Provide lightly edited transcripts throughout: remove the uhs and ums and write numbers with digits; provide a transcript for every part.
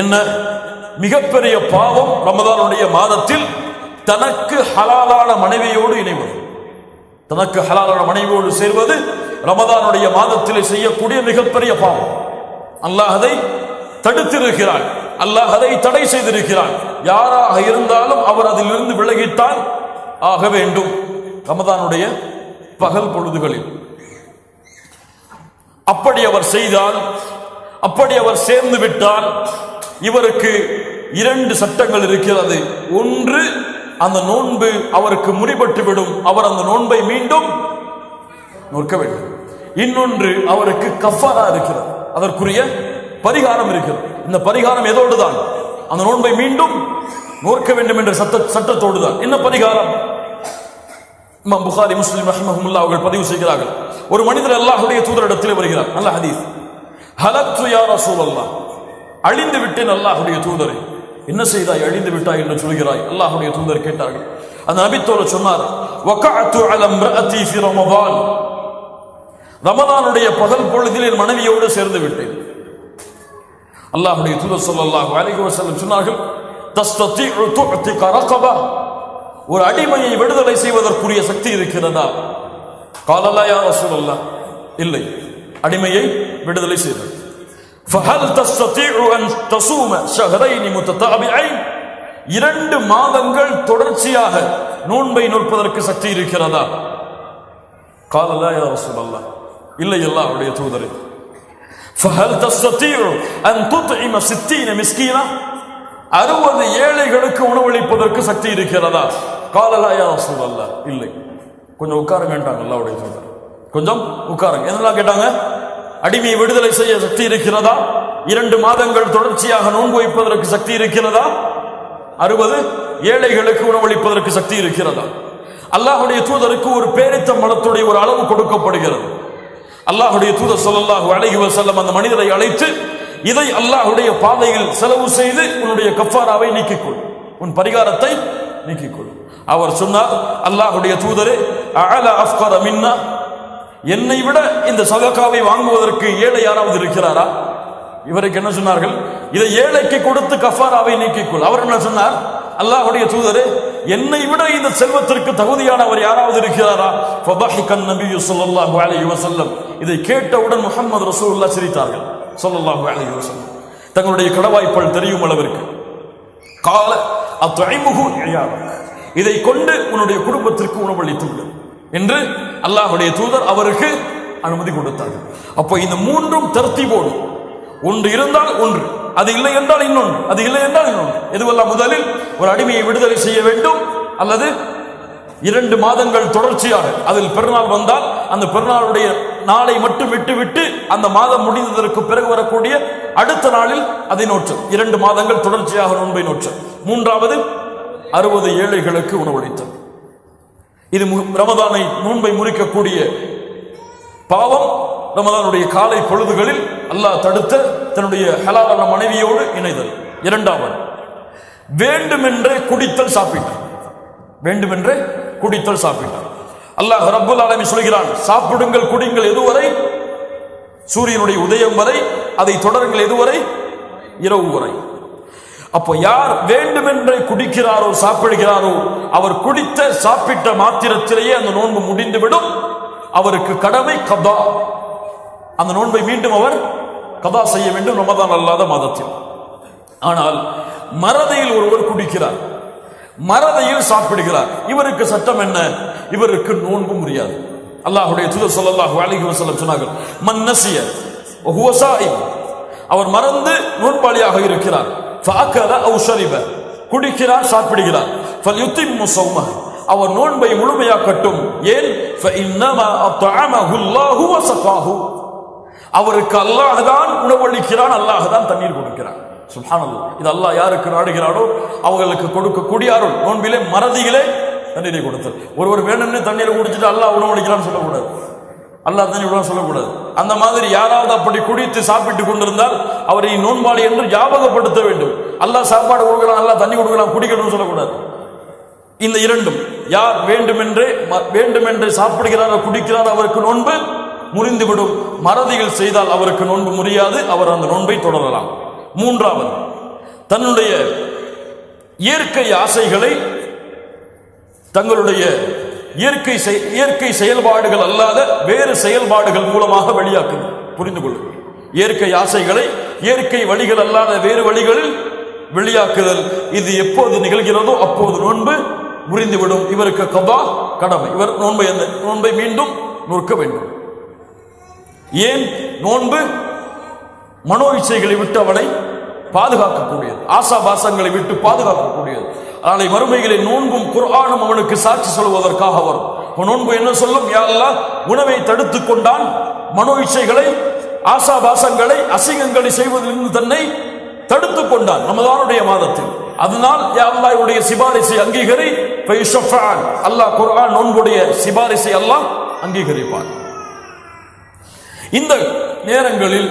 என்ன மிகப்பெரிய பாவம் ரமதானுடைய மாதத்தில் தனக்கு ஹலாலான மனைவியோடு இணைவது, தனக்கு ஹலாலான மனைவியோடு சேர்வது ரமதானுடைய மாதத்திலே செய்யக்கூடிய மிகப்பெரிய பாவம். அல்லாஹ் அதை தடுத்திருக்கிறான், அல்லாஹ் அதை தடை செய்திருக்கிறான். யாராக இருந்தாலும் அவர் அதிலிருந்து விலகித்தான் ஆக வேண்டும் ரமதானுடைய பகல் பொழுதுகளில். அப்படி அவர் செய்தால், அப்படி அவர் சேர்ந்து விட்டால் இவருக்கு 2 சட்டங்கள் இருக்கிறது. ஒன்று, அந்த நோன்பு அவருக்கு முறிபட்டுவிடும், அவர் அந்த நோன்பை மீண்டும் நோக்க வேண்டும். இன்னொன்று, அவருக்கு கஃபாரா இருக்கிறது, அதற்குரிய பரிகாரம் இருக்கிறது. இந்த பரிகாரம் எதோடு தான்? அந்த நோன்பை மீண்டும் நோக்க வேண்டும் என்ற சட்டத்தோடு தான். என்ன பரிகாரம்? இமாம் புகாரி, முஸ்லிம் ரஹ்மஹுல்லாஹ் அவர்கள் பதிவு செய்கிறார்கள். ஒரு மனிதர் அல்லாஹ்வுடைய தூதரிடத்திலே வருகிறார். நல்ல ஹதீஸ். ஹலக்து யா ரசூலல்லாஹ், அழிந்து விட்டேன் அல்லாஹ்வுடைய தூதரே. என்ன செய்தாய், அழிந்து விட்டாய் என்று சொல்கிறாய்? அல்லாஹ்வுடைய தூதர் கேட்டார்கள். அந்த நபித்தோடு சொன்னார், வகஅது அலா இம்ரஅதி ஃபி ரமதான், ரமதானுடைய பகல் பொழுதில் என் மனைவியோடு சேர்ந்து விட்டேன். அல்லாஹ்வுடைய தூதர் ஸல்லல்லாஹு அலைஹி வஸல்லம் சொன்னார்கள், தஸ்ததிஉ துஅதிக ரகபா, ஒரு அடிமையை விடுதலை செய்வதற்குரிய சக்தி இருக்கிறதா? قال لا يا رسول الله, இல்லை, அடிமையை விடுதலை செய்வது. فهل تستطيع ان تصوم شهرين متتابعين, 2 மாதங்கள் தொடர்ச்சியாக நோன்பை நோற்பதற்கு சக்தி இருக்கிறதா? قال لا يا رسول الله, இல்லை அல்லாஹ்வுடைய தூதரே. فهل تستطيع ان تطعم 60 مسكينا, 60 ஏழைகளுக்கு உணவளிப்பதற்கு சக்தி இருக்கிறதா? قال لا يا رسول الله, இல்லை. கொஞ்சம் உட்காருங்கன்றாங்க அல்லாஹ்வுடைய தூதர். கொஞ்சம் உட்காருங்க. என்னெல்லாம் கேட்டாங்க? அடிமையை விடுதலை செய்ய சக்தி இருக்கிறதா? 2 மாதங்கள் தொடர்ச்சியாக நோன்பு வைப்பதற்கு சக்தி இருக்கிறதா? 60 ஏழைகளுக்கு உணவளிப்பதற்கு சக்தி இருக்கிறதா? அல்லாஹ்வுடைய தூதருக்கு ஒரு பேரித்த மரத்துடைய ஒரு அளவு கொடுக்கப்படுகிறது. அல்லாஹ்வுடைய தூதர் ஸல்லல்லாஹு அலைஹி வஸல்லம் அந்த மனிதரை அழைத்து, இதை அல்லாஹ்வுடைய பாதையில் செலவு செய்து உன்னுடைய கஃபாராவை நீக்கிக்கொள், உன் பரிகாரத்தை நீக்கிக்கொள். அவர் சொன்னார், அல்லாஹ்வுடைய தூதரே, அஅல அஃப்கர மின்னா, என்னை விட இந்த சதகாவை வாங்குவதற்கு ஏழை யாராவது இருக்கிறாரா? இவருக்கு என்ன சொன்னார்கள்? இதை ஏழைக்கு கொடுத்து கஃபாராவை நீக்கிக்கொள். அவர் என்ன சொன்னார்? அல்லாஹ்வுடைய தூதரே, என்னை விட இந்த செல்வத்திற்கு தகுதியானவர் யாராவது இருக்கிறாரா? ஃபதஹிகன் நபியு ஸல்லல்லாஹு அலைஹி வஸல்லம், இதை கேட்டவுடன் முஹம்மது ரசூலுல்லாஹ் சிரித்தார்கள் ஸல்லல்லாஹு அலைஹி வஸல்லம், தங்களுடைய கடவாய்ப்பல் தெரியும் அளவிற்கு. கால அத்இமுஹு இயாபக், இதை கொண்டு உன்னுடைய குடும்பத்திற்கு உணவளித்து விடு என்று அல்லாஹ்வுடைய தூதர் அவருக்கு அனுமதி கொடுத்தார்கள். அப்போ இந்த 3ம் தர்த்தீபோடு, ஒன்று இருந்தால் ஒன்று, அது இல்லை என்றால் இன்னொன்று, அது இல்லை என்றால் இன்னொன்று. எதுவெல்லாம்? முதலில் ஒரு அடிமையை விடுதலை செய்ய வேண்டும், அல்லது 2 மாதங்கள் தொடர்ச்சியாக, அதில் பெருநாள் வந்தால் அந்த பெருநாளுடைய நாளை மட்டும் விட்டுவிட்டு அந்த மாதம் முடிந்ததற்கு பிறகு வரக்கூடிய அடுத்த நாளில் அதை நோற்று, 2 மாதங்கள் தொடர்ச்சியாக நோன்பை நோற்று. 3வது 60 ஏழைகளுக்கு உணவளித்தல். இது ரமதானை நோன்பை முறிக்கக்கூடிய பாவம். ரமதானுடைய காலை பொழுதுகளில் அல்லாஹ் தடுத்த தன்னுடைய ஹலாலான மனைவியோடு இணைதல். 2வது, வேண்டுமென்றே குடித்தல் சாப்பிட்டார், வேண்டுமென்றே குடித்தல் சாப்பிட்டார். அல்லாஹ் ரப்புல் ஆலமீன் சொல்கிறான், சாப்பிடுங்கள் குடிங்கள் எதுவரை? சூரியனுடைய உதயம் வரை, அதை தொடருங்கள் எதுவரை? இரவு வரை. அப்போ யார் வேண்டுமென்றே குடிக்கிறாரோ, சாப்பிடுகிறாரோ, அவர் குடித்த சாப்பிட்ட மாத்திரத்திலேயே அந்த நோன்பு முடிந்துவிடும். அவருக்கு கடமை கதா, அந்த நோன்பை மீண்டும் அவர் கதா செய்ய வேண்டும் ரமதான் அல்லாத மாதத்தில். ஆனால் மறதியில் ஒருவர் குடிக்கிறார், மறதியில் சாப்பிடுகிறார், இவருக்கு சட்டம் என்ன? இவருக்கு நோன்பு முடியாது. அல்லாஹ்வுடைய தூதர் ஸல்லல்லாஹு அலைஹி வஸல்லம் சொன்னார்கள், மன் நஸிய வ ஹுவ ஸாயிம், அவர் மறந்து நோன்பாளியாக இருக்கிறார், ஃபஅகல அவ் ஷரிப, குடிக்கிறார் சாப்பிடுகிறார், ஃபல்யுத்திம்மு ஸௌமஹு, அவர் நோன்பை முழுமையாக்கட்டும். ஏன்? ஃபஇன்னமா அத்அமஹு அல்லாஹு வ ஸகாஹு, அவருக்கு அல்லாஹ் தான் உணவளிக்கிறான், அல்லாஹ் தான் தண்ணீர் கொடுக்கிறான். சுப்ஹானல்லாஹ். இது அல்லாஹ் யாருக்கு நாடுகிறானோ அவங்களுக்கு கொடுக்கக்கூடிய அருள். நோன்பிலே மறதியிலே தண்ணீரை கொடுத்தல். ஒருவர் வேணும்னு தண்ணீரை குடிச்சிட்டு அல்லாஹ் உணவளிக்கிறான்னு சொல்லக்கூடாது, அல்லாஹ் தண்ணி விட சொல்லக்கூடாது. அந்த மாதிரி யாராவது அப்படி குடித்து சாப்பிட்டு கொண்டிருந்தால் அவரை நோன்பாளி என்று ஞாபகப்படுத்த வேண்டும். அல்லாஹ் சாப்பாடு கொடுக்கலாம், அல்லாஹ் தண்ணி கொடுக்கலாம், குடிக்கணும்னு சொல்லக்கூடாது. இந்த 2ம், யார் வேண்டுமென்றே சாப்பிடுகிறாரோ குடிக்கிறார், அவருக்கு நோன்பு முறிந்துவிடும். மறதிகள் செய்தால் அவருக்கு நோன்பு முறியாது, அவர் அந்த நோன்பை தொடரலாம். 3வது, தன்னுடைய இயற்கை ஆசைகளை தங்களுடைய இயற்கை செயல்பாடுகள் அல்லாத வேறு செயல்பாடுகள் மூலமாக வெளியாக்குது. புரிந்து கொள்ளுங்கள். இயற்கை ஆசைகளை இயற்கை வழிகள் அல்லாத வேறு வழிகளில் வெளியாக்குதல். இது எப்போது நிகழ்கிறதோ அப்போது நோன்பு முறிந்துவிடும். இவருக்கு கபா கடமை. இவர் நோன்பை மீண்டும் நோக்க வேண்டும். ஏன்? நோன்பு மனோ இச்சைகளை விட்டு அவனை பாதுகாக்கக்கூடியது, ஆசாபாசங்களை விட்டு பாதுகாக்கக்கூடியது. நாளை மறுமைகளை நோன்பும் குர்ஆனும் அவனுக்கு சாட்சி சொல்வதற்காக வரும். நோன்பு என்ன சொல்லும்? யா அல்லாஹ், உணவை தடுத்துக் கொண்டான், மனோ இச்சைகளை ஆசாபாசங்களை அசிங்கங்களை செய்வதிலிருந்து தன்னை தடுத்துக் கொண்டான் ரமதானுடைய மாதத்தில். அதனால் யா அல்லாஹ் இவருடைய சிபாரிசை அங்கீகரி. அல்லாஹ் குர்ஆன் நோன்புடைய சிபாரிசை அல்லாஹ் அங்கீகரிப்பான். இந்த நேரங்களில்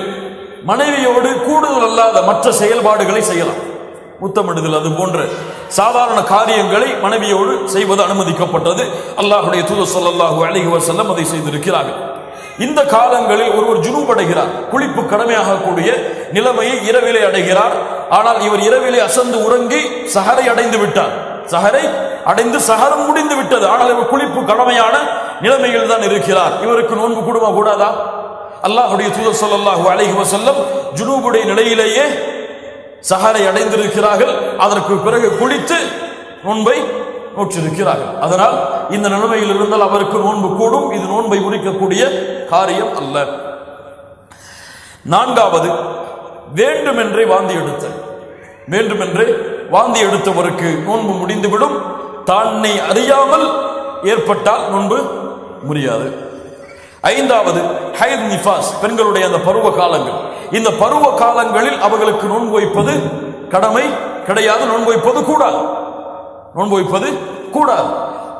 மனைவியோடு கூடுதல் அல்லாத மற்ற செயல்பாடுகளை செய்யலாம். முத்தமிடுதல் அது போன்ற சாதாரண காரியங்களை மனைவியோடு செய்வது அனுமதிக்கப்பட்டது. அல்லாஹ்வுடைய தூதர் ஸல்லல்லாஹு அலைஹி வஸல்லம் அதை செய்திருக்கிறார்கள். இந்த காலங்களில் ஒருவர் ஜுனூப் அடைகிறார், குளிப்பு கடமையாக கூடிய நிலைமையை இரவிலே அடைகிறார். ஆனால் இவர் இரவிலே அசந்து உறங்கி சஹரை அடைந்து விட்டார். சஹரை அடைந்து சஹரம் முடிந்து விட்டது. ஆனால் இவர் குளிப்பு கடமையான நிலைமையில் தான் இருக்கிறார். இவருக்கு நோன்பு கூடுமா கூடாதா? அல்லாஹ்வுடைய தூதர் ஸல்லல்லாஹு அலைஹி வஸல்லம் ஜுனூபுடைய நிலையிலேயே சஹரை அடைந்திருக்கிறார்கள். அதற்கு பிறகு குளித்து நோன்பை நோற்றிருக்கிறார்கள். அதனால் இந்த நிலைமையில் இருந்தால் அவருக்கு நோன்பு கூடும். இது நோன்பை முறிக்கக்கூடிய காரியம் அல்ல. நான்காவது, வேண்டுமென்றே வாந்தி எடுத்தல். வேண்டுமென்றே வாந்தி எடுத்தவருக்கு நோன்பு முடிந்துவிடும். தன்னை அறியாமல் ஏற்பட்டால் நோன்பு முடியாது. ஐந்தாவது, ஹைத் நிஃபாஸ், பெண்களுடைய அந்த பருவ காலங்கள். இந்த பருவ காலங்களில் அவர்களுக்கு நோன்பு வைப்பது கடமை கிடையாது. நோன்பு வைப்பது கூடாது. நோன்பு வைப்பது கூடாது.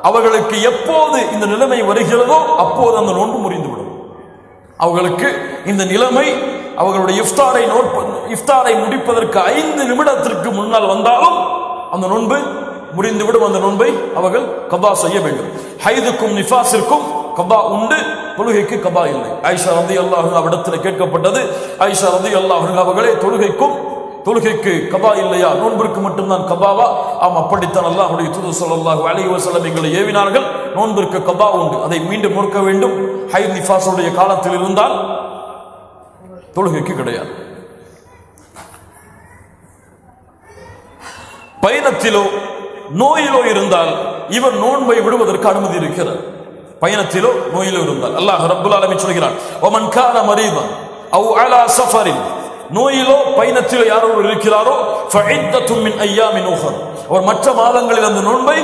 அவர்களுக்கு எப்போது இந்த நிலைமை வருகிறதோ அப்போது அந்த நோன்பு முறிந்துவிடும். அவர்களுக்கு இந்த நிலைமை அவர்களுடைய இஃப்தாரை முடிப்பதற்கு 5 நிமிடத்திற்கு முன்னால் வந்தாலும் அந்த நோன்பு முறிந்துவிடும். அந்த நோன்பை அவர்கள் கபா செய்ய வேண்டும். ஹைதுக்கும் நிஃபாஸிற்கும் கபா உண்டு, தொழுகைக்கு கபா இல்லை. ஆயிஷா ரலியல்லாஹு அன்ஹா அவரிடத்தில் கேட்கப்பட்டது. ஆயிஷா ரலியல்லாஹு அன்ஹா அவர்களே, தொழுகைக்கு கபா இல்லையா, நோன்பிற்கு மட்டும்தான் கபாவா? ஆம், அப்படித்தான் அல்லாஹ்வுடைய தூதர் ஸல்லல்லாஹு அலைஹி வஸல்லம் எங்களை ஏவினார்கள். நோன்பிற்கு கபா உண்டு, அதை மீண்டும் நோக்க வேண்டும். ஹைத் நிஃபாஸுடைய காலத்தில் இருந்தால் தொழுகைக்கு கிடையாது. பயணத்திலோ நோயிலோ இருந்தால் இவர் நோன்பை விடுவதற்கு அனுமதி இருக்கிறது. பயணத்திலோ நோயிலோ இருந்தால் அல்லாஹ் ரப்புல் ஆலமீன் சொல்கிறான், வமன் கான மரீதன் அவ் அலா ஸஃபரின், நோயிலோ பயணத்திலோ யாரோ இருக்கிறாரோ ஃபஇத்தத்தும் மின் அய்யாமின் உஹர், அவர் மற்ற மாதங்களில் அந்த நோன்பை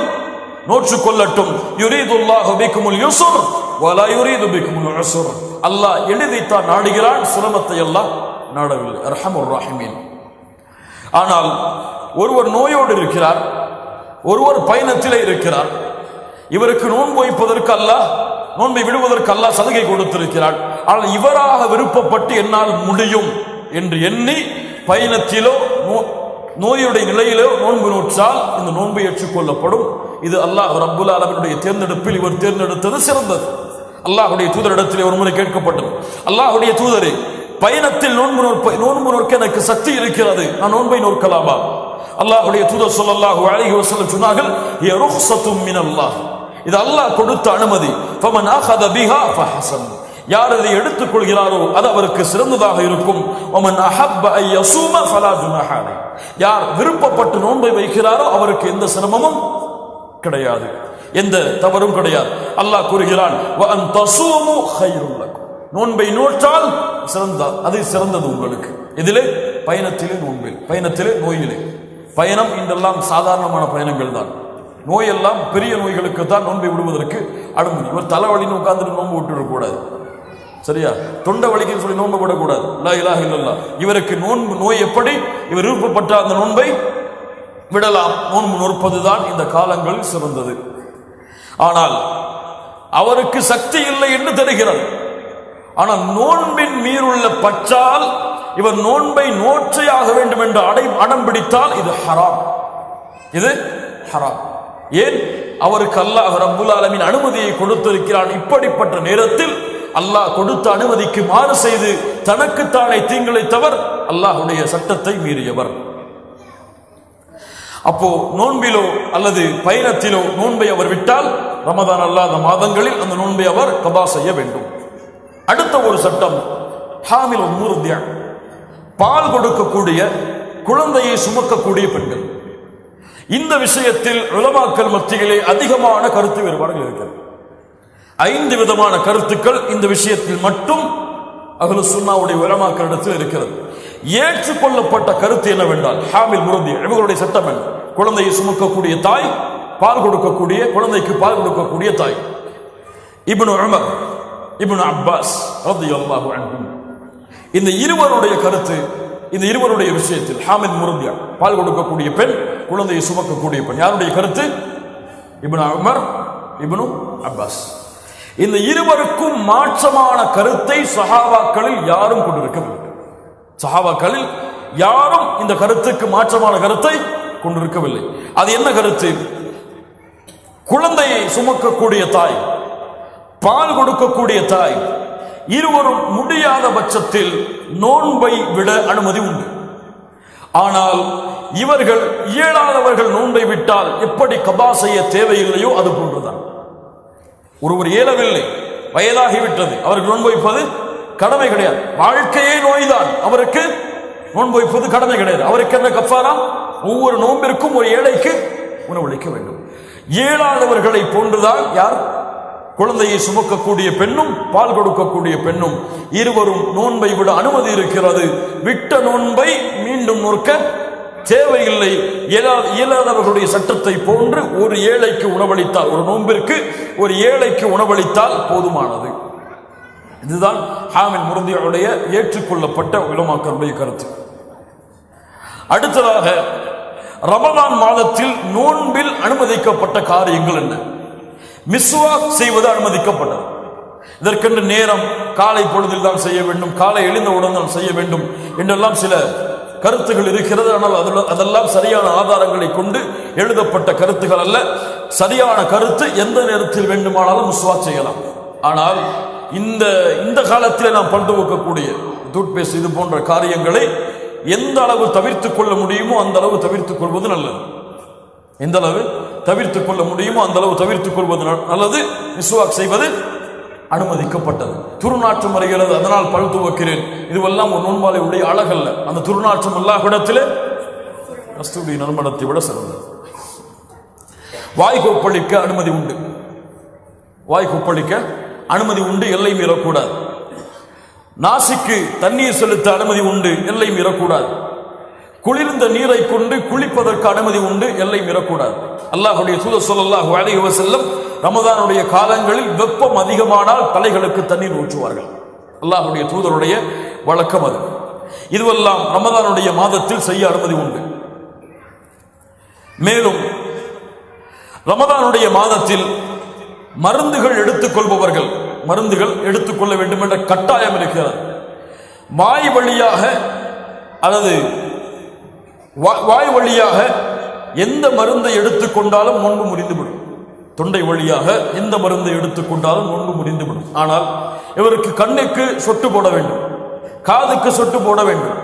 நோற்று கொள்ளட்டும். யுரீதுல்லாஹு பிக்குமுல் யுஸ்ர் வலா யுரீது பிக்குமுல் உஸ்ர், அல்லாஹ் எளிதைத்தான் நாடுகிறான், சிரமத்தை அல்லாஹ் நாடவில்லை. அர்ஹமுர் ராஹிமீன். ஆனால் ஒருவர் நோயோடு இருக்கிறார், ஒருவர் பயணத்திலே இருக்கிறார். இவருக்கு நோன்பு வைப்பதற்கு அல்லாஹ், நோன்பை விடுவதற்கு அல்லாஹ் சலுகை கொடுத்திருக்கிறார். ஆனால் இவராக விருப்பப்பட்டு என்னால் முடியும் என்று எண்ணி பயணத்திலோ நோயுடைய நிலையிலோ நோன்பு நோற்றால் இந்த நோன்பை ஏற்றுக்கொள்ளப்படும். இது அல்லாஹ் ரப்புல் ஆலமீனுடைய தேர்ந்தெடுப்பில் இவர் தேர்ந்தெடுத்தது சிறந்தது. அல்லாஹ்வுடைய தூதரிடத்தில் ஒரு முறை கேட்கப்பட்டது, அல்லாஹ்வுடைய தூதரே, பயணத்தில் நோன்பு நோக்க எனக்கு சக்தி இருக்கிறது, நான் நோன்பை நோக்கலாமா? அல்லாஹ்வுடைய தூதர் ஸல்லல்லாஹு அலைஹி வஸல்லம் சொன்னார்கள், யா ருக்ஸத்தும் மினல்லாஹ், இது அல்லாஹ் கொடுத்த அனுமதி. ஃபமன் அஹத பிஹா ஃபஹஸன், யார் அதை எடுத்துக் கொள்கிறாரோ அது அவருக்கு சிறந்ததாக இருக்கும். வமன் அஹப்ப அன் யஸூம ஃபலா ஜுனஹ அலைஹி, யார் விருப்பப்பட்டு நோன்பை வைக்கிறாரோ அவருக்கு எந்த சிரமமும் கிடையாது, எந்த தவறும் கிடையாது. அல்லாஹ் கூறுகிறான், வ அன் தஸூமு கைருல் லக்கும், நோன்பை நோற்றால் அது சிறந்தது உங்களுக்கு. இதிலே பயணத்திலே நோன்பில், பயணத்திலே நோயிலே. பயணம் இன்றெல்லாம் சாதாரணமான பயணங்கள் தான். நோயெல்லாம் பெரிய நோய்களுக்கு தான் நோன்பை விடுவதற்கு அனுமதி. இவர் தலைவலின்னு உட்கார்ந்துட்டு நோன்பு விட்டுவிடக்கூடாது, சரியா? தொண்டை வலிக்குன்னு சொல்லி நோன்பு விடக்கூடாது. லா இலாஹ இல்லல்லாஹ். இவருக்கு நோய் எப்படி இவர் விருப்பப்பட்ட அந்த நோன்பை விடலாம். நோன்பு நோற்பதுதான் இந்த காலங்களில் சிறந்தது. ஆனால் அவருக்கு சக்தி இல்லை என்று தெரிகிறது. ஆனால் நோன்பின் மீறுள்ள பற்றால் இவர் நோன்பை நோற்றையாக வேண்டும் என்று அடம் பிடித்தால் இது ஹராம், இது ஹராம். ஏன்? அவருக்கு அல்லாஹ் ரப்புல் ஆலமீன் அனுமதியை கொடுத்திருக்கிறான். இப்படிப்பட்ட நேரத்தில் அல்லாஹ் கொடுத்த அனுமதிக்கு மாறு செய்து தனக்குத்தானே தீங்கிழைத்தவர், அல்லாஹ்வுடைய சட்டத்தை மீறியவர். அப்போ நோன்பிலோ அல்லது பயணத்திலோ நோன்பை அவர் விட்டால் ரமதான் அல்லாத மாதங்களில் அந்த நோன்பை அவர் கதா செய்ய வேண்டும். அடுத்த ஒரு சட்டம், ஹாமில் முர்தியா, பால் கொடுக்கக்கூடிய குழந்தையை சுமக்கக்கூடிய பெண்கள். இந்த விஷயத்தில் உலமாக்கள் மத்தியிலே அதிகமான கருத்து வேறுபாடுகள் இருக்கிறது. 5 விதமான கருத்துக்கள் இந்த விஷயத்தில் மட்டும் அஹ்லுஸ் சுன்னாவுடைய உலமாக்களிடத்தில் இருக்கிறது. ஏற்றுக்கொள்ளப்பட்ட கருத்து என்னவென்றால், ஹாமில் முர்தியா இவர்களுடைய சட்டம் என்ன? குழந்தையை சுமக்கக்கூடிய தாய், பால் கொடுக்கக்கூடிய குழந்தைக்கு பால் கொடுக்கக்கூடிய தாய். இப்னு உமர், இப்னு அப்பாஸ் ரலியல்லாஹு அன்ஹும், இந்த இருவருடைய கருத்து, இந்த இருவருடைய விஷயத்தில் ஹாமில் முர்தியா பால் கொடுக்கக்கூடிய பெண், குழந்தையை சுமக்கக்கூடிய பெண், யாருடைய கருத்து? இப்னு உமர், இப்னு அப்பாஸ். இந்த இருவருக்கும் மாற்றமான கருத்தை சஹாபாக்களில் யாரும் கொண்டிருக்கவில்லை. சஹாபாக்களில் யாரும் இந்த கருத்துக்கு மாற்றமான கருத்தை கொண்டிருக்கவில்லை. அது என்ன கருத்து? குழந்தையை சுமக்கக்கூடிய தாய், பால் கொடுக்கக்கூடிய தாய் இருவரும் முடியாத பட்சத்தில் நோன்பை விட அனுமதி உண்டு. ஆனால் இவர்கள் இயலாதவர்கள் நோன்பை விட்டால் எப்படி கபா செய்ய தேவையில்லையோ அது போன்றுதான். ஒருவர் இயலவில்லை, வயதாகிவிட்டது, அவருக்கு நோன்பு வைப்பது கடமை கிடையாது. வாழ்க்கையே நோய்தான், அவருக்கு நோன்பு வைப்பது கடமை கிடையாது. அவருக்கு என்ன கஃபாரா? ஒவ்வொரு நோன்பிற்கும் ஒரு ஏழைக்கு உணவளிக்க வேண்டும். இயலாதவர்களை போன்றுதான் யார்? குழந்தையை சுமக்கக்கூடிய பெண்ணும் பால் கொடுக்கக்கூடிய பெண்ணும் இருவரும் நோன்பை விட அனுமதி இருக்கிறது. விட்ட நோன்பை மீண்டும் நோக்க தேவையில்லை. இயலாதவர்களுடைய சட்டத்தை போன்று ஒரு ஏழைக்கு உணவளித்தால், ஒரு நோன்பிற்கு ஒரு ஏழைக்கு உணவளித்தால் போதுமானது. இதுதான் ஹாமில் முர்தியாவுடைய ஏற்றுக்கொள்ளப்பட்ட உலமாக்களுடைய கருத்து. அடுத்ததாக, ரமலான் மாதத்தில் நோன்பில் அனுமதிக்கப்பட்ட காரியங்கள் என்ன? மிஸ்வாக் செய்வது அனுமதிக்கப்பட்டது. இதற்கென்று நேரம் காலை பொழுதில் தான் செய்ய வேண்டும், காலை எழுந்தவுடன் தான் செய்ய வேண்டும் என்றெல்லாம் சில கருத்துகள் இருக்கிறது. ஆனால் அதெல்லாம் சரியான ஆதாரங்களை கொண்டு எழுதப்பட்ட கருத்துகள் அல்ல. சரியான கருத்து எந்த நேரத்தில் வேண்டுமானாலும் மிஸ்வாக் செய்யலாம். ஆனால் இந்த காலத்தில் நாம் பல் துவக்கக்கூடிய டூத்பேஸ்ட் இது போன்ற காரியங்களை எந்த அளவு தவிர்த்துக் கொள்ள முடியுமோ அந்த அளவு தவிர்த்துக் கொள்வது நல்லது. எந்த அளவு தவிர்த்துக் கொள்ள முடியுமோ அந்த அளவு தவிர்த்துக் கொள்வது நல்லது. மிஸ்வாக் செய்வது அனுமதிக்கப்பட்டது. துர்நாற்றம் வருகிறது, அதனால் பல் துவக்கிறேன், இதுவெல்லாம் ஒரு நோன்பாளை உடைய அழகல்ல. அந்த துர்நாற்றம் அல்லாஹ்விடத்திலே கஸ்தூரி நறுமணத்தை விட சிறந்தது. வாய் கொப்பளிக்க அனுமதி உண்டு. வாய் கொப்பளிக்க அனுமதி உண்டு, எல்லை மீறக்கூடாது. நாசிக்கு தண்ணீர் செலுத்த அனுமதி உண்டு, எல்லை மீறக்கூடாது. குளிர்ந்த நீரை கொண்டு குளிப்பதற்கு அனுமதி உண்டு, எல்லை மீறக்கூடாது. அல்லாஹ்வுடைய தூதர் ஸல்லல்லாஹு அலைஹி வஸல்லம் ரமதானுடைய காலங்களில் வெப்பம் அதிகமானால் தலைகளுக்கு தண்ணீர் ஊற்றுவார்கள். அல்லாஹ்வுடைய தூதருடைய வழக்கம் அது. இதுவெல்லாம் ரமதானுடைய மாதத்தில் செய்ய அனுமதி உண்டு. மேலும் ரமதானுடைய மாதத்தில் மருந்துகள் எடுத்துக்கொள்பவர்கள் மருந்துகள் எடுத்துக்கொள்ள வேண்டும் என்ற கட்டாயம் இருக்கிறது. வாய் வழியாக அல்லது வாய் வழியாக எந்த மருந்தை எடுத்துக்கொண்டாலும் நோன்பு முறிந்துவிடும். தொண்டை வழியாக எந்த மருந்தை எடுத்துக்கொண்டாலும் நோன்பு முறிந்துவிடும். ஆனால் இவருக்கு கண்ணுக்கு சொட்டு போட வேண்டும், காதுக்கு சொட்டு போட வேண்டும்.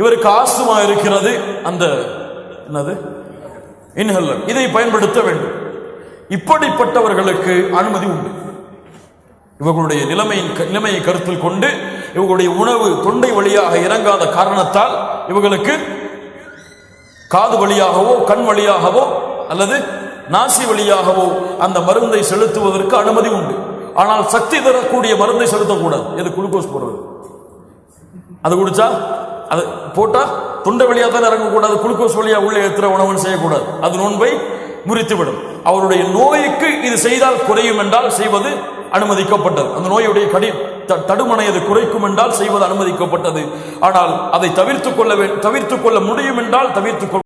இவருக்கு ஆஸ்துமா இருக்கிறது, அந்த என்னது இன்ஹேலர், இதை பயன்படுத்த வேண்டும். இப்படிப்பட்டவர்களுக்கு அனுமதி உண்டு. இவர்களுடைய நிலைமையை கருத்தில் கொண்டு இவர்களுடைய உணவு தொண்டை வழியாக இறங்காத காரணத்தால் இவர்களுக்கு காது வழியாகவோ கண் வழியாகவோ அல்லது நாசி வழியாகவோ அந்த மருந்தை செலுத்துவதற்கு அனுமதி உண்டு. ஆனால் சக்தி தரக்கூடிய மருந்தை செலுத்தக்கூடாது. எது? குளுக்கோஸ் போடுறது. அது குடிச்சா அது போட்டா தொண்டை வழியாக தான் இறங்கக்கூடாது. குளுக்கோஸ் வழியாக உள்ள ஏற்றுற உணவு செய்யக்கூடாது. அது நோன்பை முறித்துவிடும். அவருடைய நோய்க்கு இது செய்தால் குறையும் என்றால் செய்வது அனுமதிக்கப்பட்டது. அந்த நோயுடைய தடுமனை அது குறைக்கும் என்றால் செய்வது அனுமதிக்கப்பட்டது. ஆனால் அதை தவிர்த்துக் கொள்ள முடியும் என்றால் தவிர்த்துக் கொள்ள